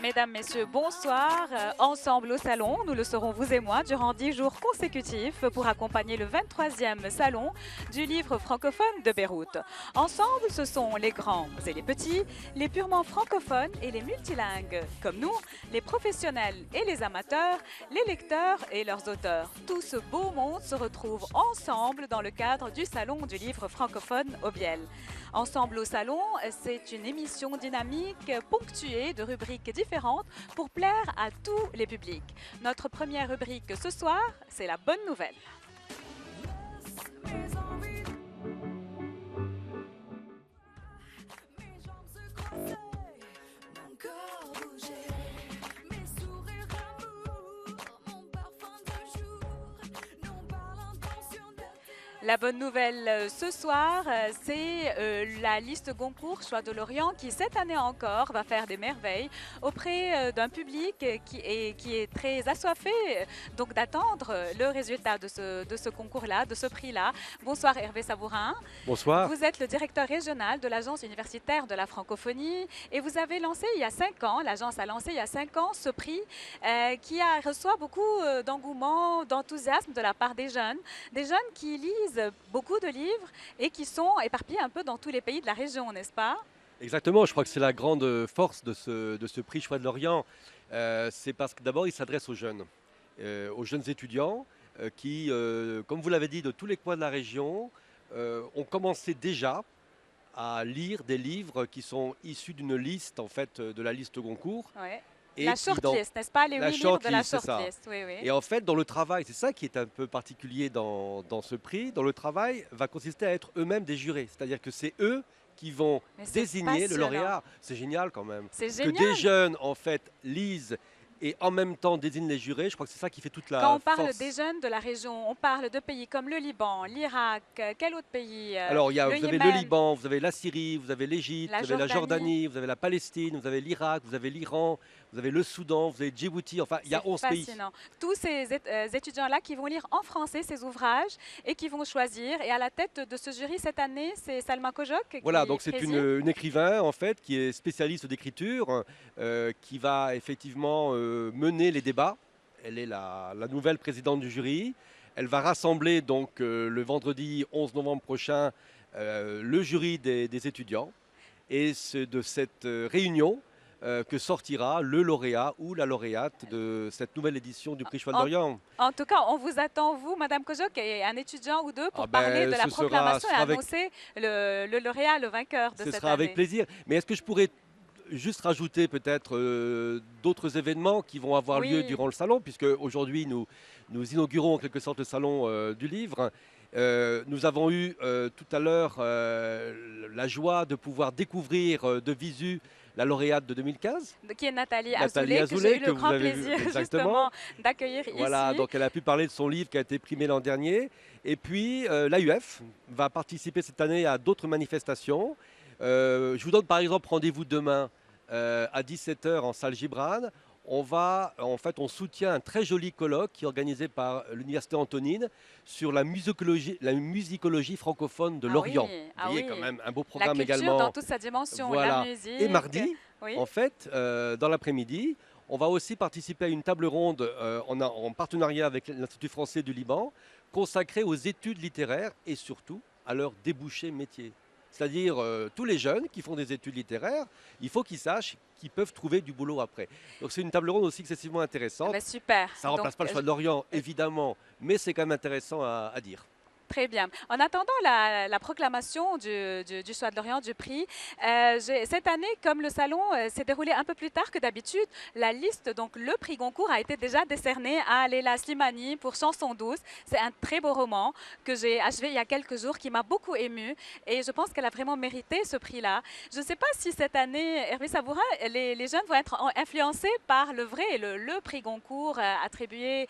Mesdames, Messieurs, bonsoir. Ensemble au salon, nous le serons vous et moi durant 10 jours consécutifs pour accompagner le 23e salon du livre francophone de Beyrouth. Ensemble, ce sont les grands et les petits, les purement francophones et les multilingues, comme nous, les professionnels et les amateurs, les lecteurs et leurs auteurs. Tout ce beau monde se retrouve ensemble dans le cadre du salon du livre francophone au Biel. Ensemble au salon, c'est une émission dynamique ponctuée de rubriques différentes pour plaire à tous les publics. Notre première rubrique ce soir, c'est la bonne nouvelle. La bonne nouvelle ce soir, c'est la liste Goncourt Choix de Lorient qui, cette année encore, va faire des merveilles auprès d'un public qui est très assoiffé donc d'attendre le résultat de ce concours-là, de ce prix-là. Bonsoir Hervé Sabourin. Bonsoir. Vous êtes le directeur régional de l'Agence universitaire de la francophonie et vous avez lancé il y a 5 ans, l'agence a lancé il y a 5 ans ce prix reçoit beaucoup d'engouement, d'enthousiasme de la part des jeunes qui lisent beaucoup de livres et qui sont éparpillés un peu dans tous les pays de la région, n'est-ce pas? Exactement, je crois que c'est la grande force de ce prix Choix de l'Orient. C'est parce que d'abord, il s'adresse aux jeunes étudiants qui, comme vous l'avez dit, de tous les coins de la région, ont commencé déjà à lire des livres qui sont issus d'une liste, en fait, de la liste Goncourt. Ouais. Et La qui, dans shortlist, n'est-ce pas? Les la 8 livres de la shortlist, c'est ça. shortlist. Oui, oui. Et en fait, dans le travail, c'est ça qui est un peu particulier dans ce prix, dans le travail va consister à être eux-mêmes des jurés. C'est-à-dire que c'est eux qui vont Mais c'est désigner le passionnant. lauréat. C'est génial quand même. C'est Que génial. des jeunes, en fait, lisent et en même temps désignent les jurés, je crois que c'est ça qui fait toute la Quand on parle force. des jeunes de la région, on parle de pays comme le Liban, l'Irak, quel autre pays? Alors, Le vous avez le Yémen, Liban, vous avez la Syrie, vous avez l'Égypte, la vous avez la Jordanie. Jordanie, vous avez la Palestine, vous avez l'Irak, vous avez l'Iran, vous avez le Soudan, vous avez Djibouti, enfin, il y a C'est 11 pays. fascinant. Tous ces étudiants-là qui vont lire en français ces ouvrages et qui vont choisir. Et à la tête de ce jury cette année, c'est Salma Kojok Voilà, qui donc c'est préside. une écrivain en fait qui est spécialiste d'écriture, qui va effectivement mener les débats. Elle est la nouvelle présidente du jury. Elle va rassembler donc le vendredi 11 novembre prochain le jury des étudiants. Et c'est de cette réunion que sortira le lauréat ou la lauréate de cette nouvelle édition du prix Cheval En, d'Orient. en tout cas, on vous attend, vous, Madame Kojok, et un étudiant ou deux pour Ah ben, parler de la ce sera, proclamation ce et sera avec, annoncer le lauréat, le vainqueur de ce cette sera avec année. plaisir. Mais est-ce que je pourrais juste rajouter peut-être d'autres événements qui vont avoir lieu Oui, durant le salon, puisque aujourd'hui nous inaugurons en quelque sorte le salon du livre. Nous avons eu tout à l'heure la joie de pouvoir découvrir de visu la lauréate de 2015, qui est Nathalie Nathalie Azoulay, que j'ai Azoulay, eu que le vous grand avez vu plaisir exactement. justement d'accueillir Voilà, ici. donc elle a pu parler de son livre qui a été primé l'an dernier. Et puis l'AUF va participer cette année à d'autres manifestations. Je vous donne par exemple rendez-vous demain à 17 h en salle Gibran. En fait, on soutient un très joli colloque qui est organisé par l'Université Antonine sur la musicologie francophone de Ah oui, l'Orient. Vous ah voyez, oui. quand même un beau La programme culture dans également. toute sa dimension, la Voilà. Et musique. mardi, Oui. en fait, dans l'après-midi, on va aussi participer à une table ronde en partenariat avec l'Institut français du Liban, consacrée aux études littéraires et surtout à leurs débouchés métiers. C'est-à-dire tous les jeunes qui font des études littéraires, il faut qu'ils sachent qu'ils peuvent trouver du boulot après. Donc c'est une table ronde aussi excessivement Ah intéressante. ben, super. Ça ne Donc, remplace pas le choix de l'Orient, évidemment, mais c'est quand même intéressant à dire. très bien. En attendant la proclamation du choix de l'Orient, du prix, cette année, comme le salon s'est déroulé un peu plus tard que d'habitude, la liste, donc le prix Goncourt, a été déjà décerné à Leila Slimani pour Chanson douce. C'est un très beau roman que j'ai achevé il y a quelques jours, qui m'a beaucoup émue et je pense qu'elle a vraiment mérité ce prix-là. Je ne sais pas si cette année, Hervé Sabourin, les jeunes vont être influencés par le vrai, le prix Goncourt attribué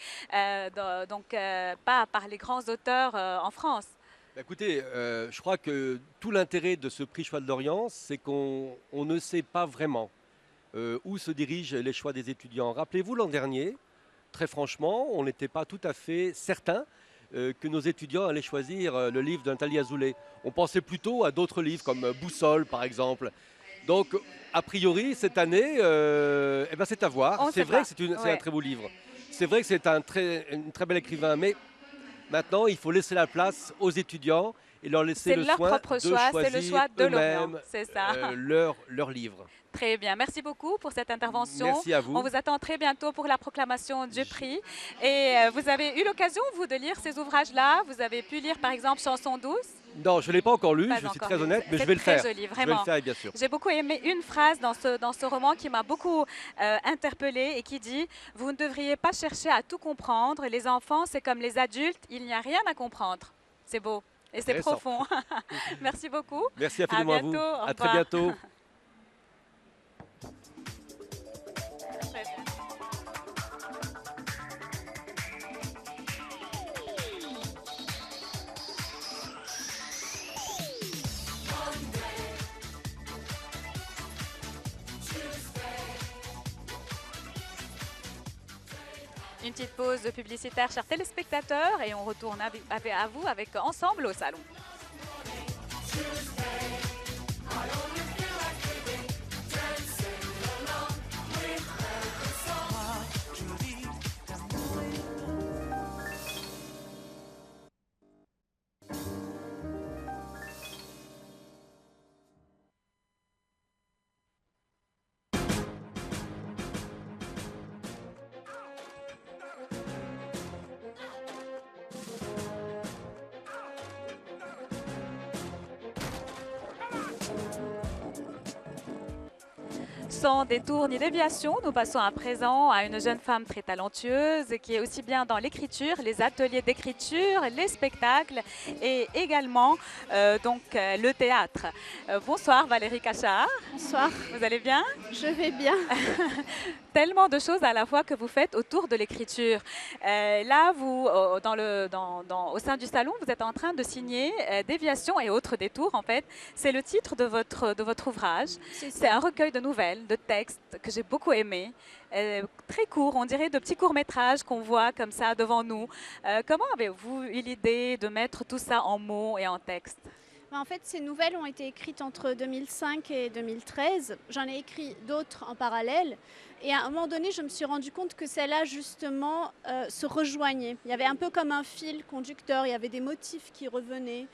pas par les grands auteurs en France. Bah, écoutez, je crois que tout l'intérêt de ce prix Choix de l'Orient, c'est qu'on ne sait pas vraiment où se dirigent les choix des étudiants. Rappelez-vous l'an dernier, très franchement, on n'était pas tout à fait certain que nos étudiants allaient choisir le livre de Nathalie Azoulay. On pensait plutôt à d'autres livres comme Boussole par exemple. Donc, a priori, cette année, eh ben, c'est à voir. On C'est sait vrai pas. que c'est Ouais. un très beau livre. C'est vrai que c'est un très bel écrivain, mais maintenant, il faut laisser la place aux étudiants et leur laisser C'est le leur soin propre de choix, c'est le choisir choix de Lorient, eux-mêmes c'est ça. leur livre. Très bien, merci beaucoup pour cette intervention. Merci à On vous. vous attend très bientôt pour la proclamation du J- prix. Et vous avez eu l'occasion, vous, de lire ces ouvrages-là? Vous avez pu lire, par exemple, Chanson douce? Non, je ne l'ai pas encore lu, Pas je suis encore très lu. honnête, mais je C'est vais le très faire. joli, Je vais le vraiment. faire, bien sûr. J'ai beaucoup aimé une phrase dans ce roman qui m'a beaucoup interpellée et qui dit: Vous ne devriez pas chercher à tout comprendre. Les enfants, c'est comme les adultes, il n'y a rien à comprendre. C'est beau et c'est Intéressant. profond. Merci beaucoup. Merci À infiniment à bientôt. vous. Au À très revoir. bientôt. Très bien. Une petite pause publicitaire, chers téléspectateurs, et on retourne à vous avec Ensemble au salon. Sans détour ni déviation, nous passons à présent à une jeune femme très talentueuse qui est aussi bien dans l'écriture, les ateliers d'écriture, les spectacles et également le théâtre. Bonsoir Valérie Cachard. Bonsoir, Vous allez bien? je vais bien. Tellement de choses à la fois que vous faites autour de l'écriture. Là, vous, au sein du salon, vous êtes en train de signer Déviation et autres détours, en fait. C'est le titre de votre ouvrage. C'est un recueil de nouvelles, de textes que j'ai beaucoup aimé. Très court, on dirait de petits courts-métrages qu'on voit comme ça devant nous. Comment avez-vous eu l'idée de mettre tout ça en mots et en texte? En fait, ces nouvelles ont été écrites entre 2005 et 2013. J'en ai écrit d'autres en parallèle. Et à un moment donné, je me suis rendu compte que celles-là, justement, se rejoignaient. Il y avait un peu comme un fil conducteur. Il y avait des motifs qui revenaient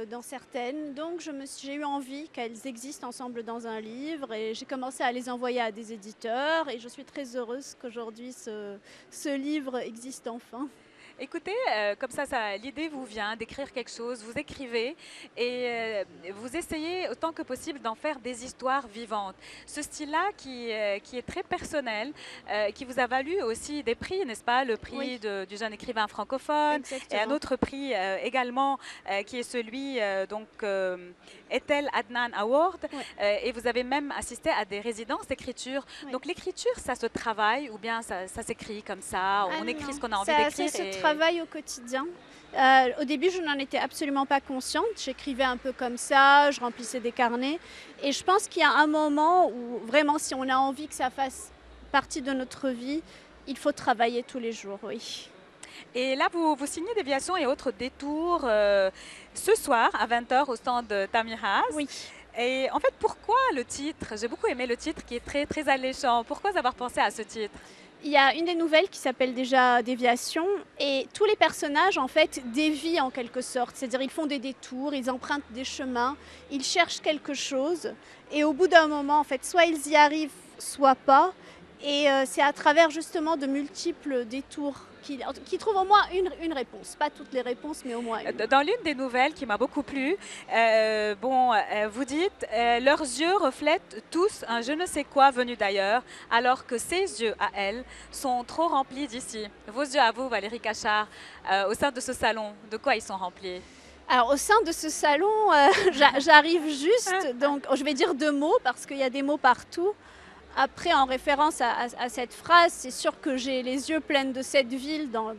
dans certaines. Donc, j'ai eu envie qu'elles existent ensemble dans un livre. Et j'ai commencé à les envoyer à des éditeurs. Et je suis très heureuse qu'aujourd'hui, ce livre existe enfin. Écoutez, comme ça l'idée vous vient d'écrire quelque chose, vous écrivez et vous essayez autant que possible d'en faire des histoires vivantes. Ce style-là qui est très personnel, qui vous a valu aussi des prix, n'est-ce pas? Le prix Oui. du jeune écrivain francophone et un autre prix également qui est celui Ethel Adnan Award. Ouais. Et vous avez même assisté à des résidences d'écriture. Oui. Donc l'écriture, ça se travaille ou bien ça s'écrit comme ça? On Ah écrit non, ce qu'on a envie ça d'écrire. se travaille au quotidien. Au début, je n'en étais absolument pas consciente. J'écrivais un peu comme ça, je remplissais des carnets. Et je pense qu'il y a un moment où vraiment, si on a envie que ça fasse partie de notre vie, il faut travailler tous les jours, oui. Et là, vous signez Déviation et autres détours ce soir à 20h au stand Tamiras. Oui. Et en fait, pourquoi le titre? J'ai beaucoup aimé le titre qui est très, très alléchant. Pourquoi avoir pensé à ce titre? Il y a une des nouvelles qui s'appelle déjà Déviation et tous les personnages en fait dévient en quelque sorte, c'est-à-dire ils font des détours, ils empruntent des chemins, ils cherchent quelque chose et au bout d'un moment en fait soit ils y arrivent, soit pas et c'est à travers justement de multiples détours qui trouvent au moins une réponse, pas toutes les réponses mais au moins une. Dans l'une des nouvelles qui m'a beaucoup plu, vous dites leurs yeux reflètent tous un je ne sais quoi venu d'ailleurs, alors que ses yeux à elle sont trop remplis d'ici. Vos yeux à vous, Valérie Cachard, au sein de ce salon, de quoi ils sont remplis? Alors au sein de ce salon, j'arrive juste, donc je vais dire 2 mots parce qu'il y a des mots partout. Après, en référence à cette phrase, c'est sûr que j'ai les yeux pleins de cette ville dans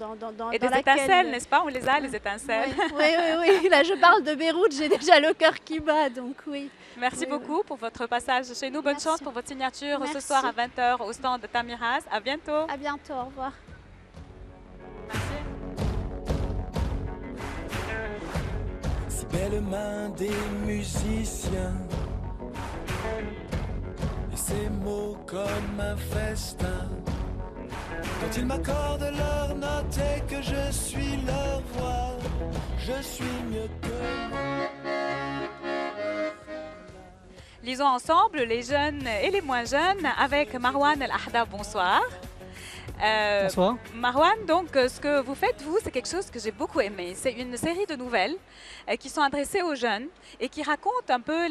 Et des étincelles, n'est-ce pas? On les a, les étincelles. Oui. Là, je parle de Beyrouth, j'ai déjà le cœur qui bat, donc oui. Merci beaucoup pour votre passage chez nous. Bonne Merci. chance pour votre signature ce Merci. soir à 20h au stand de Tamiras. À bientôt. À bientôt, au revoir. Si belle main des musiciens ces mots comme un festin. Quand ils m'accordent leur note et que je suis leur voix, je suis mieux que... Lisons ensemble les jeunes et les moins jeunes avec Marwan El Ahda. Bonsoir. Bonsoir. Marwan, donc ce que vous faites, vous, c'est quelque chose que j'ai beaucoup aimé. C'est une série de nouvelles qui sont adressées aux jeunes et qui racontent un peu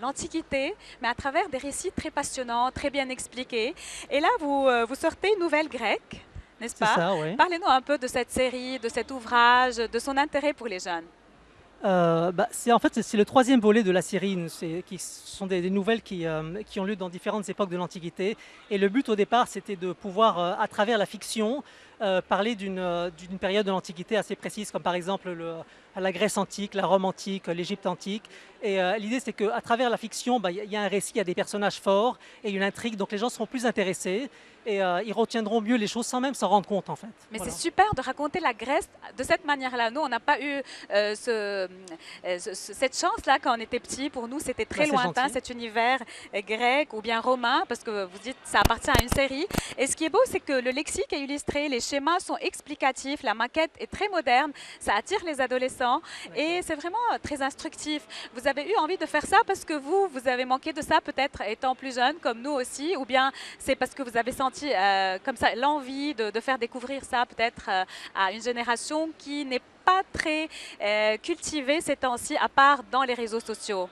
l'Antiquité, mais à travers des récits très passionnants, très bien expliqués. Et là, vous sortez une nouvelle grecque, n'est-ce pas? C'est ça, oui. Parlez-nous un peu de cette série, de cet ouvrage, de son intérêt pour les jeunes. En fait, c'est le troisième volet de la série. Qui sont des nouvelles qui ont lieu dans différentes époques de l'Antiquité. Et le but au départ, c'était de pouvoir, à travers la fiction, parler d'une période de l'Antiquité assez précise, comme par exemple la Grèce antique, la Rome antique, l'Égypte antique. Et l'idée, c'est qu'à travers la fiction, il y a un récit, il y a des personnages forts et une intrigue, donc les gens seront plus intéressés et ils retiendront mieux les choses sans même s'en rendre compte, en fait. Mais Voilà. c'est super de raconter la Grèce de cette manière-là. Nous, on n'a pas eu cette chance-là quand on était petit. Pour nous, c'était très C'est lointain, gentil. cet univers grec ou bien romain, parce que vous dites ça appartient à une série. Et ce qui est beau, c'est que le lexique est illustré, les schémas sont explicatifs, la maquette est très moderne, ça attire les adolescents et c'est vraiment très instructif. Vous avez eu envie de faire ça parce que vous avez manqué de ça peut-être étant plus jeune, comme nous aussi, ou bien c'est parce que vous avez senti comme ça l'envie de faire découvrir ça peut-être à une génération qui n'est pas très cultivée ces temps-ci, à part dans les réseaux sociaux?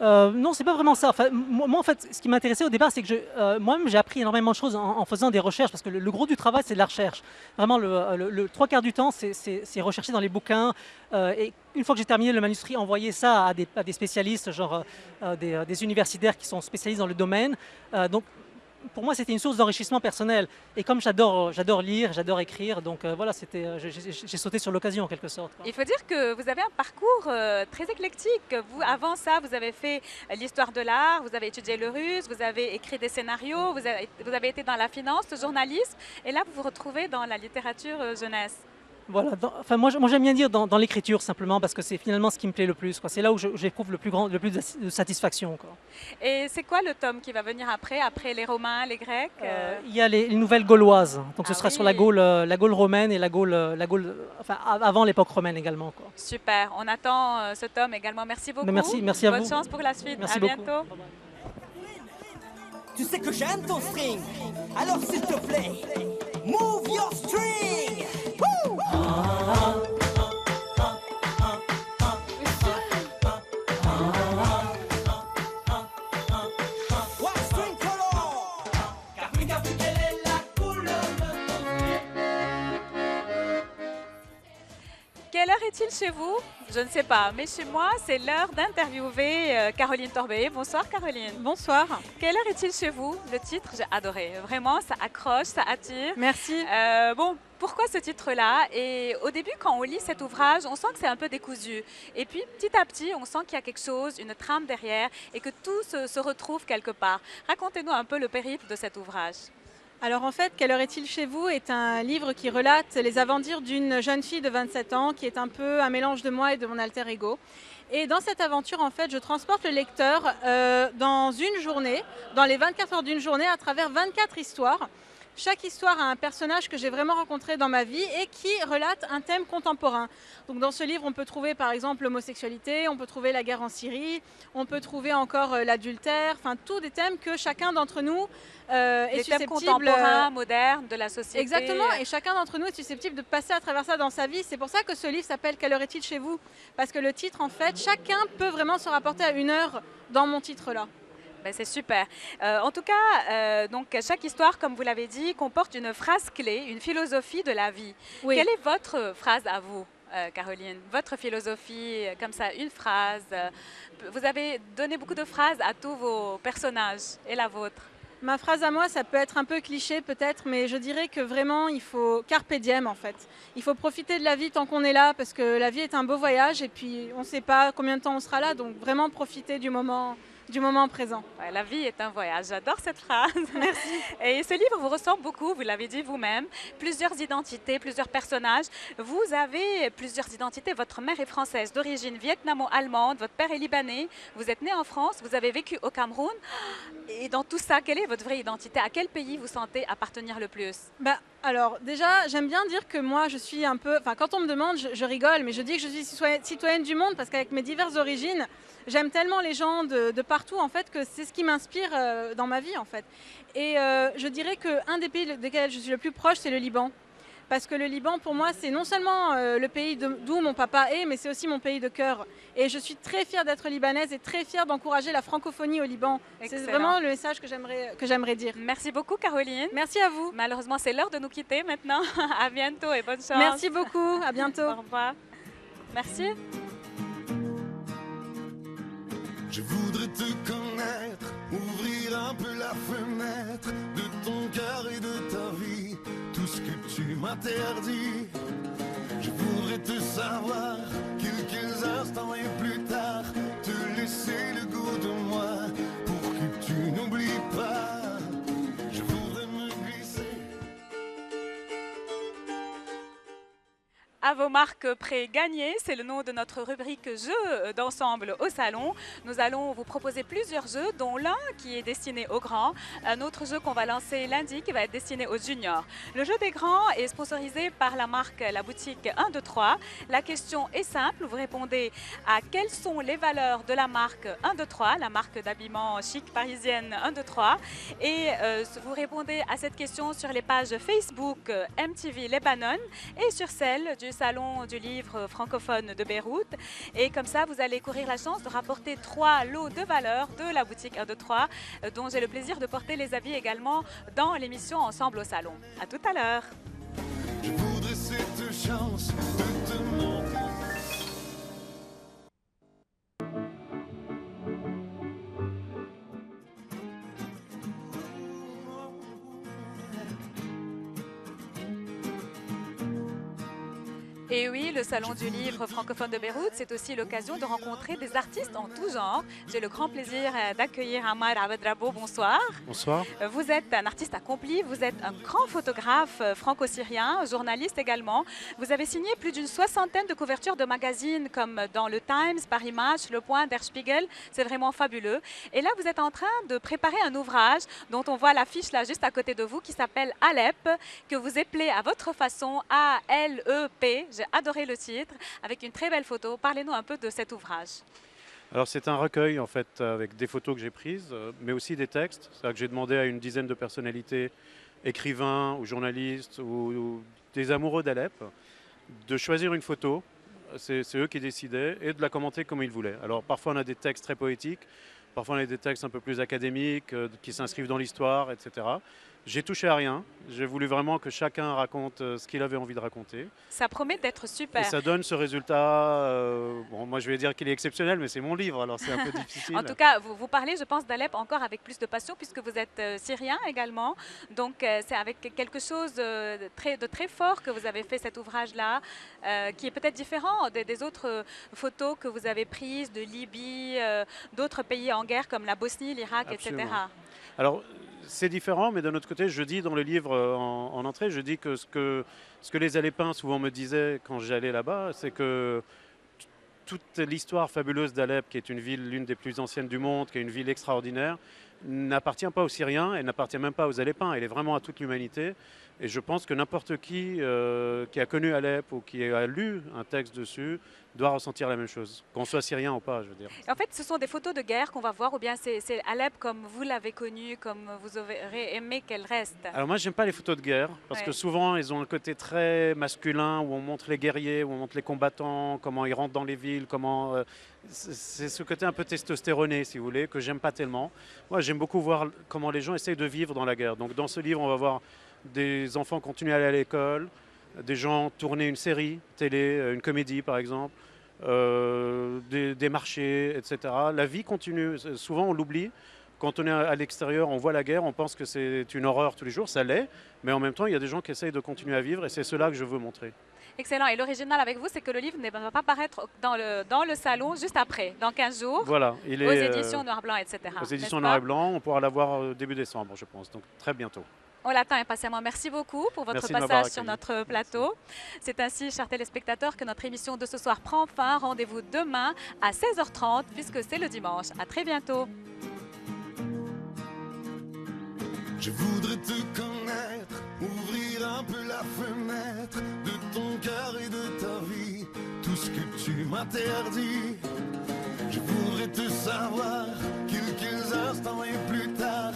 Non, c'est pas vraiment ça. Enfin, moi, en fait, ce qui m'intéressait au départ, c'est que moi-même, j'ai appris énormément de choses en faisant des recherches, parce que le gros du travail, c'est de la recherche. Vraiment, le trois quarts du temps, c'est rechercher dans les bouquins. Et une fois que j'ai terminé le manuscrit, envoyer ça à des spécialistes, genre des universitaires qui sont spécialistes dans le domaine. Donc, pour moi, c'était une source d'enrichissement personnel. Et comme j'adore lire, j'adore écrire, donc voilà, j'ai sauté sur l'occasion en quelque sorte, quoi. Il faut dire que vous avez un parcours très éclectique. Vous, avant ça, vous avez fait l'histoire de l'art, vous avez étudié le russe, vous avez écrit des scénarios, vous avez été dans la finance, le journalisme, et là, vous vous retrouvez dans la littérature jeunesse. Voilà, moi j'aime bien dire dans l'écriture simplement parce que c'est finalement ce qui me plaît le plus, quoi. C'est là où j'éprouve le plus de satisfaction, quoi. Et c'est quoi le tome qui va venir après les Romains, les Grecs? Il y a les nouvelles gauloises, donc ce Ah sera oui. sur la Gaule romaine et la Gaule, enfin avant l'époque romaine également, quoi. Super, on attend ce tome également. Merci beaucoup. Mais merci à Bonne vous. chance pour la suite. Merci à beaucoup. bientôt. Tu sais que j'aime ton string, alors s'il te plaît, move your string. Woo! One string color. Caprica, quelle est la couleur de ton Quelle heure est-il chez vous? Je ne sais pas, mais chez moi, c'est l'heure d'interviewer Caroline Torbet. Bonsoir Caroline. Bonsoir. Quelle heure est-il chez vous? Le titre, j'ai adoré. Vraiment, ça accroche, ça attire. Merci. Bon, pourquoi ce titre-là? Et au début, quand on lit cet ouvrage, on sent que c'est un peu décousu. Et puis, petit à petit, on sent qu'il y a quelque chose, une trame derrière, et que tout se retrouve quelque part. Racontez-nous un peu le périple de cet ouvrage. Alors en fait, Quelle heure est-il chez vous est un livre qui relate les aventures d'une jeune fille de 27 ans qui est un peu un mélange de moi et de mon alter ego. Et dans cette aventure, en fait, je transporte le lecteur dans une journée, dans les 24 heures d'une journée, à travers 24 histoires. Chaque histoire a un personnage que j'ai vraiment rencontré dans ma vie et qui relate un thème contemporain. Donc dans ce livre, on peut trouver par exemple l'homosexualité, on peut trouver la guerre en Syrie, on peut trouver encore l'adultère, enfin tous des thèmes que chacun d'entre nous est Les thèmes susceptible... contemporains, modernes, de la société. Exactement, et chacun d'entre nous est susceptible de passer à travers ça dans sa vie. C'est pour ça que ce livre s'appelle « Quelle heure est-il chez vous ?» Parce que le titre, en fait, chacun peut vraiment se rapporter à une heure dans mon titre-là. Ben, c'est super. En tout cas, donc, chaque histoire, comme vous l'avez dit, comporte une phrase clé, une philosophie de la vie. Oui. Quelle est votre phrase à vous, Caroline? Votre philosophie, comme ça, une phrase. Vous avez donné beaucoup de phrases à tous vos personnages. Et la vôtre? Ma phrase à moi, ça peut être un peu cliché peut-être, mais je dirais que vraiment, il faut carpe diem en fait. Il faut profiter de la vie tant qu'on est là, parce que la vie est un beau voyage et puis on ne sait pas combien de temps on sera là, donc vraiment profiter du moment du moment présent. Ouais, la vie est un voyage, j'adore cette phrase. Merci. Et ce livre vous ressemble beaucoup, vous l'avez dit vous-même. Plusieurs identités, plusieurs personnages. Vous avez plusieurs identités. Votre mère est française, d'origine vietnamo-allemande, votre père est libanais. Vous êtes né en France, vous avez vécu au Cameroun. Et dans tout ça, quelle est votre vraie identité? À quel pays vous sentez appartenir le plus? Bah, alors déjà, j'aime bien dire que moi, je suis un peu... Enfin, quand on me demande, je rigole, mais je dis que je suis citoyenne du monde parce qu'avec mes diverses origines, j'aime tellement les gens de partout, en fait, que c'est ce qui m'inspire dans ma vie, en fait. Et je dirais qu'un des pays desquels je suis le plus proche, c'est le Liban. Parce que le Liban, pour moi, c'est non seulement le pays d'où mon papa est, mais c'est aussi mon pays de cœur. Et je suis très fière d'être libanaise et très fière d'encourager la francophonie au Liban. C'est Excellent. vraiment le message que j'aimerais dire. Merci beaucoup, Caroline. Merci à vous. Malheureusement, c'est l'heure de nous quitter maintenant. À bientôt et bonne chance. Merci beaucoup. À bientôt. Au revoir. Merci. Je voudrais te connaître, ouvrir un peu la fenêtre de ton cœur et de ta vie, tout ce que tu m'interdis. Je voudrais te savoir, quelques instants et plus tard, te laisser le goût de moi, pour que tu n'oublies pas. Je voudrais me glisser. À vos marques prêts gagnés, c'est le nom de notre rubrique Jeux d'ensemble au salon. Nous allons vous proposer plusieurs jeux, dont l'un qui est destiné aux grands, un autre jeu qu'on va lancer lundi qui va être destiné aux juniors. Le jeu des grands est sponsorisé par la marque La Boutique 1, 2, 3. La question est simple, vous répondez à quelles sont les valeurs de la marque 1, 2, 3, la marque d'habillement chic parisienne 1, 2, 3. Et vous répondez à cette question sur les pages Facebook MTV Lebanon et sur celle du Salon du livre francophone de Beyrouth. Et comme ça, vous allez courir la chance de rapporter 3 lots de valeurs de la boutique 1, 2, 3, dont j'ai le plaisir de porter les avis également dans l'émission Ensemble au Salon. À tout à l'heure. Je voudrais cette chance de te montrer. Et oui, le Salon du livre francophone de Beyrouth, c'est aussi l'occasion de rencontrer des artistes en tout genre. J'ai le grand plaisir d'accueillir Ammar Abedrabo. Bonsoir. Bonsoir. Vous êtes un artiste accompli, vous êtes un grand photographe franco-syrien, journaliste également. Vous avez signé plus d'une soixantaine de couvertures de magazines comme dans le Times, Paris Match, Le Point, Der Spiegel. C'est vraiment fabuleux. Et là, vous êtes en train de préparer un ouvrage dont on voit l'affiche là juste à côté de vous qui s'appelle Alep, que vous épelez à votre façon A-L-E-P. J'ai adoré le titre, avec une très belle photo. Parlez-nous un peu de cet ouvrage. Alors c'est un recueil en fait avec des photos que j'ai prises, mais aussi des textes. C'est-à-dire que j'ai demandé à une dizaine de personnalités, écrivains ou journalistes ou des amoureux d'Alep, de choisir une photo. C'est eux qui décidaient et de la commenter comme ils voulaient. Alors parfois on a des textes très poétiques, parfois on a des textes un peu plus académiques qui s'inscrivent dans l'histoire, etc. J'ai touché à rien. J'ai voulu vraiment que chacun raconte ce qu'il avait envie de raconter. Ça promet d'être super. Et ça donne ce résultat. Bon, moi, je vais dire qu'il est exceptionnel, mais c'est mon livre, alors c'est un peu difficile. En tout cas, vous parlez, je pense, d'Alep encore avec plus de passion, puisque vous êtes syrien également. Donc, c'est avec quelque chose de très fort que vous avez fait cet ouvrage-là, qui est peut-être différent des autres photos que vous avez prises de Libye, d'autres pays en guerre comme la Bosnie, l'Irak, etc. Alors, c'est différent, mais d'un autre côté, je dis dans le livre en entrée, je dis que ce que les Alepins souvent me disaient quand j'allais là-bas, c'est que toute l'histoire fabuleuse d'Alep, qui est une ville, l'une des plus anciennes du monde, qui est une ville extraordinaire, n'appartient pas aux Syriens et n'appartient même pas aux Alepins. Elle est vraiment à toute l'humanité. Et je pense que n'importe qui a connu Alep ou qui a lu un texte dessus doit ressentir la même chose, qu'on soit syrien ou pas, je veux dire. En fait, ce sont des photos de guerre qu'on va voir, ou bien c'est Alep comme vous l'avez connu, comme vous aurez aimé qu'elle reste? Alors moi, j'aime pas les photos de guerre, parce que souvent, ils ont un côté très masculin, où on montre les guerriers, où on montre les combattants, comment ils rentrent dans les villes, comment... c'est ce côté un peu testostéroné, si vous voulez, que j'aime pas tellement. Moi, j'aime beaucoup voir comment les gens essayent de vivre dans la guerre. Donc dans ce livre, on va voir des enfants continuer à aller à l'école, des gens tourner une série télé, une comédie par exemple, des marchés, etc. La vie continue. Souvent on l'oublie quand on est à l'extérieur, on voit la guerre, on pense que c'est une horreur tous les jours, ça l'est, mais en même temps, il y a des gens qui essayent de continuer à vivre et c'est cela que je veux montrer. Excellent. Et l'original avec vous, c'est que le livre ne va pas paraître dans le salon juste après, dans 15 jours, Voilà, il aux est éditions Noir-Blanc, etc. aux éditions n'est-ce Noir pas? et Blanc, on pourra l'avoir début décembre, je pense, donc très bientôt. On l'attend impatiemment. Merci beaucoup pour votre Merci de m'avoir passage sur accueilli. notre plateau. C'est ainsi, chers téléspectateurs, que notre émission de ce soir prend fin. Rendez-vous demain à 16h30 puisque c'est le dimanche. À très bientôt. Je voudrais te connaître, ouvrir un peu la fenêtre de ton cœur et de ta vie, tout ce que tu m'interdis. Je voudrais te savoir quelques instants et plus tard.